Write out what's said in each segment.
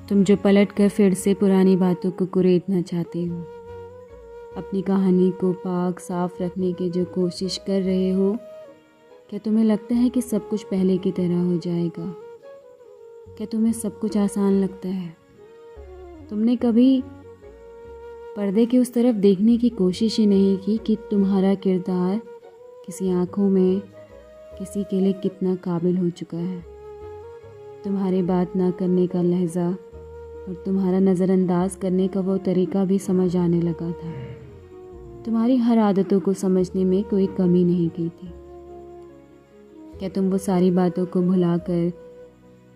तुम जो पलट कर फिर से पुरानी बातों को कुरेदना चाहते हो, अपनी कहानी को पाक साफ रखने की जो कोशिश कर रहे हो, क्या तुम्हें लगता है कि सब कुछ पहले की तरह हो जाएगा? क्या तुम्हें सब कुछ आसान लगता है? तुमने कभी पर्दे की उस तरफ देखने की कोशिश ही नहीं की कि तुम्हारा किरदार किसी आँखों में किसी के लिए कितना काबिल हो चुका है। तुम्हारी बात ना करने का लहज़ा और तुम्हारा नज़रअंदाज करने का वो तरीका भी समझ आने लगा था। तुम्हारी हर आदतों को समझने में कोई कमी नहीं की थी। क्या तुम वो सारी बातों को भुलाकर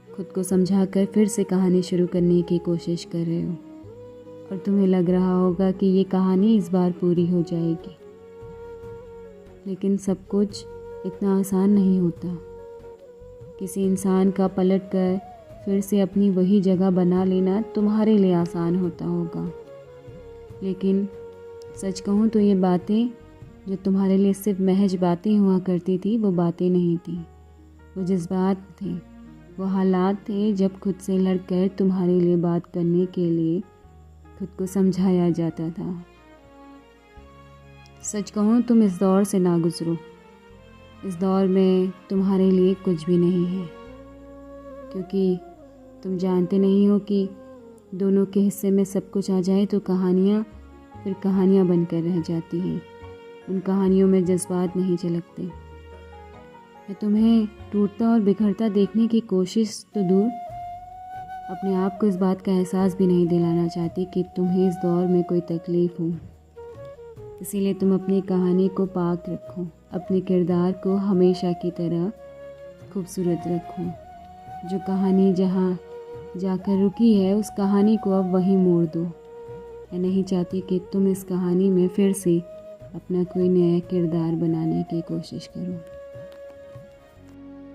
खुद को समझाकर फिर से कहानी शुरू करने की कोशिश कर रहे हो और तुम्हें लग रहा होगा कि ये कहानी इस बार पूरी हो जाएगी। लेकिन सब कुछ इतना आसान नहीं होता। किसी इंसान का पलट कर फिर से अपनी वही जगह बना लेना तुम्हारे लिए आसान होता होगा, लेकिन सच कहूँ तो ये बातें जो तुम्हारे लिए सिर्फ महज बातें हुआ करती थी, वो बातें नहीं थी, वो जज्बात थे, वो हालात थे जब खुद से लड़कर तुम्हारे लिए बात करने के लिए खुद को समझाया जाता था। सच कहूँ तुम इस दौर से ना गुजरो। इस दौर में तुम्हारे लिए कुछ भी नहीं है, क्योंकि तुम जानते नहीं हो कि दोनों के हिस्से में सब कुछ आ जाए तो कहानियाँ फिर कहानियाँ बनकर रह जाती हैं। उन कहानियों में जज्बात नहीं झलकते। मैं तुम्हें टूटता और बिखरता देखने की कोशिश तो दूर, अपने आप को इस बात का एहसास भी नहीं दिलाना चाहती कि तुम्हें इस दौर में कोई तकलीफ़ हो। इसीलिए तुम अपनी कहानी को पाक रखो, अपने किरदार को हमेशा की तरह खूबसूरत रखो। जो कहानी जहाँ जाकर रुकी है, उस कहानी को अब वहीं मोड़ दो। मैं नहीं चाहती कि तुम इस कहानी में फिर से अपना कोई नया किरदार बनाने की कोशिश करो।